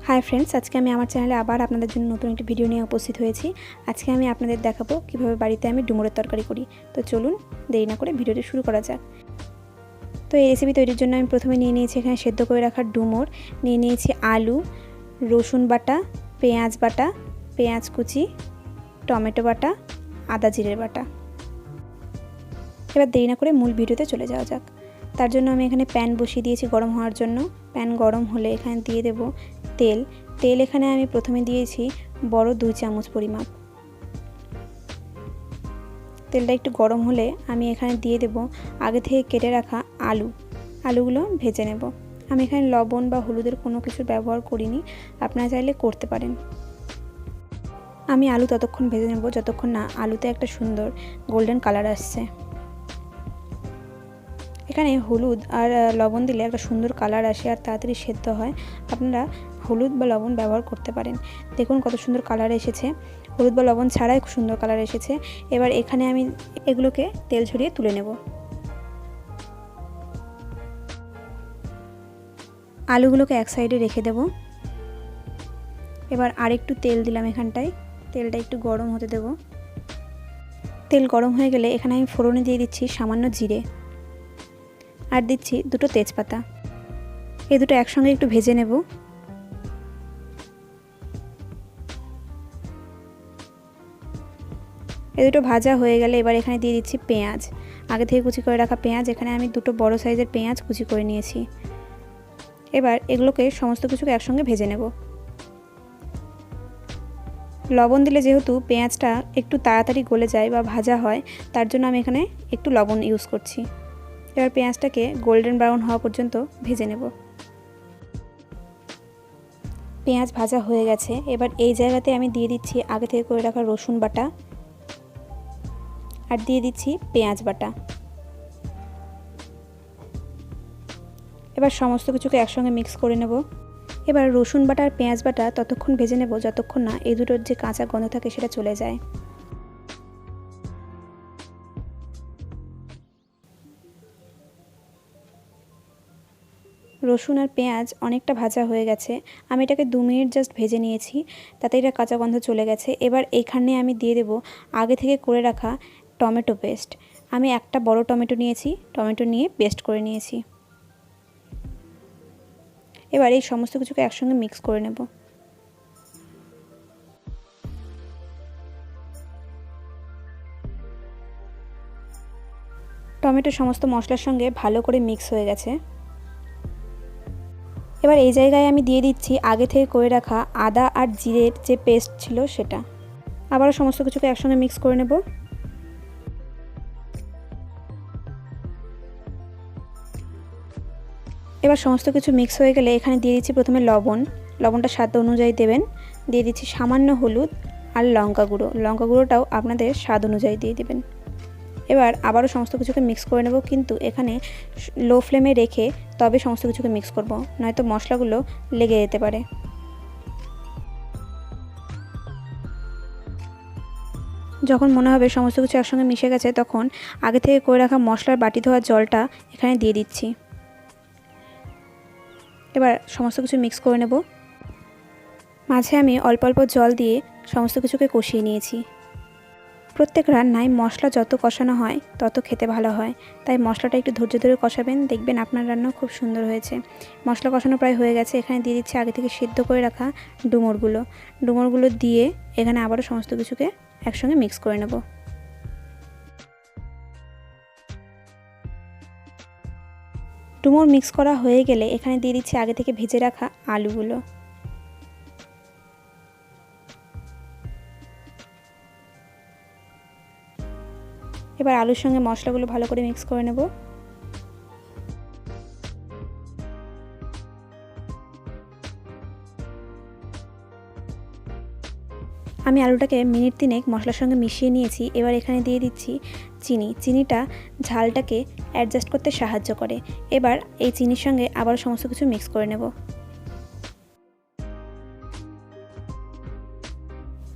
Hi friends, आज के आमी आमार चैनेले आबार आपनादेर जोन्नो नतुन एकटी भिडियो निये उपस्थित हयेछि। आज के आमी आपनादेर देखाबो किभाबे बाड़ीते आमी डुमुरेर तरकारी करी। तो चलुन देरी ना करे भिडियोटी शुरू करा जाक। तो এই রেসিপি তৈরির জন্য আমি প্রথমে নিয়ে নিয়েছি এখানে সেদ্ধ করে রাখা ডুমুর, নিয়ে নিয়েছি আলু, রসুন বাটা, পেঁয়াজ কুচি, টমেটো বাটা, আদা জিরের বাটা। এবার দেরি না করে মূল ভিডিওতে চলে যাওয়া যাক। তার জন্য আমি এখানে প্যান বসিয়ে দিয়েছি গরম হওয়ার জন্য। প্যান গরম হলে এখানে দিয়ে দেব তেল এখানে আমি প্রথমে দিয়েছি বড় 2 চামচ পরিমাপ। তেলটা একটু গরম হলে আমি এখানে দিয়ে দেব আগে থেকে কেটে রাখা আলুগুলো ভেজে নেব। আমি এখানে লবণ বা হলুদের কোনো কিছু ব্যবহার করিনি, আপনারা চাইলে করতে পারেন। আমি আলু ততক্ষণ ভেজে নেব যতক্ষণ না আলুতে একটা সুন্দর গোল্ডেন কালার আসছে। এখানে হলুদ আর লবণ দিলে একটা সুন্দর কালার আসে আর তাড়াতাড়ি সেদ্ধ হয়। আপনারা হলুদ বা লবণ ব্যবহার করতে পারেন। দেখুন কত সুন্দর কালার এসেছে, হলুদ বা লবণ ছাড়াই খুব সুন্দর কালার এসেছে। এবার এখানে আমি এগুলোকে তেল ঝরিয়ে তুলে নেব। আলুগুলোকে এক সাইডে রেখে দেব। এবার আরেকটু তেল দিলাম এখানটায়, তেলটা একটু গরম হতে দেব। তেল গরম হয়ে গেলে এখানে আমি ফোড়নে দিয়ে দিচ্ছি সামান্য জিরে আর দিচ্ছি 2টো তেজপাতা। এই দুটো একসঙ্গে একটু ভেজে নেব। এই দুটো ভাজা হয়ে গেলে এবার এখানে দিয়ে দিচ্ছি পেঁয়াজ। আগে থেকে কুচি করে রাখা পেঁয়াজ, এখানে আমি 2টো বড় সাইজের পেঁয়াজ কুচি করে নিয়েছি। এবার এগুলোকে সমস্ত কিছুকে একসঙ্গে ভেজে নেব। লবণ দিলে যেহেতু পেঁয়াজটা একটু তাড়াতাড়ি গলে যায় বা ভাজা হয়, তার জন্য আমি এখানে একটু লবণ ইউজ করছি। এবার পেঁয়াজটাকে গোল্ডেন ব্রাউন হওয়া পর্যন্ত ভেজে নেব। পেঁয়াজ ভাজা হয়ে গেছে। এবার এই জায়গাতে আমি দিয়ে দিচ্ছি আগে থেকে করে রাখা রসুন বাটা আর দিয়ে দিচ্ছি পেঁয়াজ বাটা। এবার সমস্ত কিছুকে একসঙ্গে মিক্স করে নেব। এবার রসুন বাটা আর পেঁয়াজ বাটা ততক্ষণ ভেজে নেব যতক্ষণ না এই দুটোর যে কাঁচা গন্ধ থাকে সেটা চলে যায়। রসুন আর পেঁয়াজ অনেকটা ভাজা হয়ে গেছে। আমি এটাকে 2 মিনিট জাস্ট ভেজে নিয়েছি, তাতে এটা কাঁচা গন্ধ চলে গেছে। এবার এইখানে আমি দিয়ে দেব আগে থেকে করে রাখা টমেটো পেস্ট। আমি একটা বড় টমেটো নিয়েছি, টমেটো নিয়ে পেস্ট করে নিয়েছি। এবার এই সমস্ত কিছুকে একসঙ্গে মিক্স করে নেব। টমেটো সমস্ত মশলার সঙ্গে ভালো করে মিক্স হয়ে গেছে। এবার এই জায়গায় আমি দিয়ে দিচ্ছি আগে থেকে করে রাখা আদা আর জিরের যে পেস্ট ছিল সেটা। আবারও সমস্ত কিছুকে একসঙ্গে মিক্স করে নেব। এবার সমস্ত কিছু মিক্স হয়ে গেলে এখানে দিয়ে দিচ্ছি প্রথমে লবণটা স্বাদ অনুযায়ী দেবেন। দিয়ে দিচ্ছি সামান্য হলুদ আর লঙ্কা গুঁড়োটাও আপনাদের স্বাদ অনুযায়ী দিয়ে দেবেন। এবার আবারও সমস্ত কিছুকে মিক্স করে নেব, কিন্তু এখানে লো ফ্লেমে রেখে তবে সমস্ত কিছুকে মিক্স করব, নয়তো মশলাগুলো লেগে যেতে পারে। যখন মনে হবে সমস্ত কিছু একসঙ্গে মিশে গেছে, তখন আগে থেকে করে রাখা মশলার বাটি ধোয়া জলটা এখানে দিয়ে দিচ্ছি। এবার সমস্ত কিছু মিক্স করে নেব। মাঝে আমি অল্প অল্প জল দিয়ে সমস্ত কিছুকে কষিয়ে নিয়েছি। প্রত্যেক রান্নায় মশলা যত কষানো হয় তত খেতে ভালো হয়, তাই মশলাটা একটু ধৈর্য ধরে কষাবেন, দেখবেন আপনার রান্না খুব সুন্দর হয়েছে। মশলা কষানো প্রায় হয়ে গেছে। এখানে দিয়ে দিচ্ছি আগে থেকে সিদ্ধ করে রাখা ডুমুরগুলো দিয়ে এখানে আবারও সমস্ত কিছুকে একসঙ্গে মিক্স করে নেব। ডুমুর মিক্স করা হয়ে গেলে এখানে দিয়ে দিচ্ছি আগে থেকে ভেজে রাখা আলুগুলো। এবার আলুর সঙ্গে মশলাগুলো ভালো করে মিক্স করে নেব। আমি আলুটাকে মিনিট 3 মশলার সঙ্গে মিশিয়ে নিয়েছি। এবার এখানে দিয়ে দিচ্ছি চিনিটা ঝালটাকে অ্যাডজাস্ট করতে সাহায্য করে। এবার এই চিনির সঙ্গে আবার সমস্ত কিছু মিক্স করে নেব।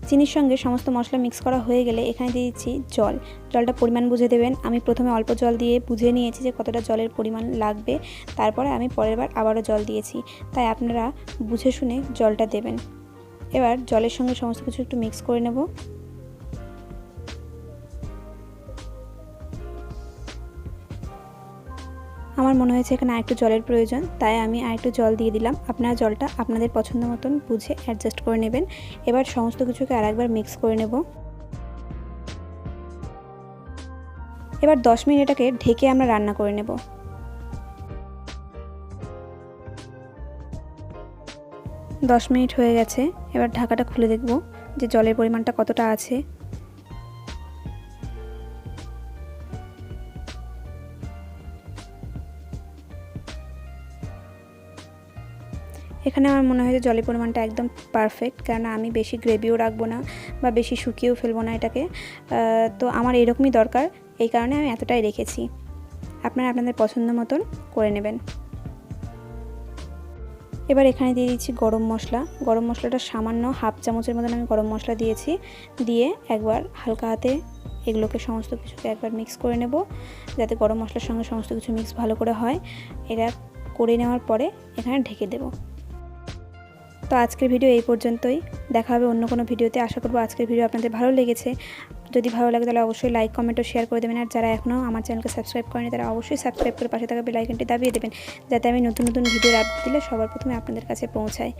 চিনির সঙ্গে সমস্ত মশলা মিক্স করা হয়ে গেলে এখানে দিয়ে দিচ্ছি জল। জলটা পরিমাণ বুঝে দেবেন। আমি প্রথমে অল্প জল দিয়ে বুঝে নিয়েছি যে কতটা জলের পরিমাণ লাগবে, তারপরে আমি পরের বার আবারও জল দিয়েছি, তাই আপনারা বুঝে শুনে জলটা দেবেন। এবার জলের সঙ্গে সমস্ত কিছু একটু মিক্স করে নেব। আমার মনে হয়েছে এখানে আরেকটু জলের প্রয়োজন, তাই আমি আরেকটু জল দিয়ে দিলাম। আপনারা জলটা আপনাদের পছন্দ মতন বুঝে অ্যাডজাস্ট করে নেবেন। এবার সমস্ত কিছুকে আরেকবার মিক্স করে নেব। এবার 10 মিনিট এটাকে ঢেকে আমরা রান্না করে নেব। 10 মিনিট হয়ে গেছে। এবার ঢাকাটা খুলে দেখব যে জলের পরিমাণটা কতটা আছে। এখানে আমার মনে হয় যে জলের পরিমাণটা একদম পারফেক্ট, কারণ আমি বেশি গ্রেভিও রাখবো না বা বেশি শুকিয়েও ফেলবো না এটাকে। তো আমার এরকমই দরকার, এই কারণে আমি এতটাই রেখেছি। আপনারা আপনাদের পছন্দ মতন করে নেবেন। এবার এখানে দিয়ে দিচ্ছি গরম মশলা। গরম মশলাটা সামান্য হাফ চামচের মতন আমি গরম মশলা দিয়েছি। দিয়ে একবার হালকা হাতে এগুলোকে সমস্ত কিছুকে একবার মিক্স করে নেব, যাতে গরম মশলার সঙ্গে সমস্ত কিছু মিক্স ভালো করে হয়। এটা করে নেওয়ার পরে এখানে ঢেকে দেব। তো আজকের ভিডিও এই পর্যন্তই। দেখা হবে অন্য কোনো ভিডিওতে। আশা করব আজকের ভিডিও আপনাদের ভালো লেগেছে। যদি ভালো লাগে তাহলে অবশ্যই লাইক, কমেন্ট ও শেয়ার করে দেবেন। আর যারা এখনও আমার চ্যানেলকে সাবস্ক্রাইব করেনি তারা অবশ্যই সাবস্ক্রাইব করে পাশে থাকা বেল আইকনটি দাবিয়ে দেবেন, যাতে আমি নতুন নতুন ভিডিওর আপডেট দিলে সবার প্রথমে আপনাদের কাছে পৌঁছায়।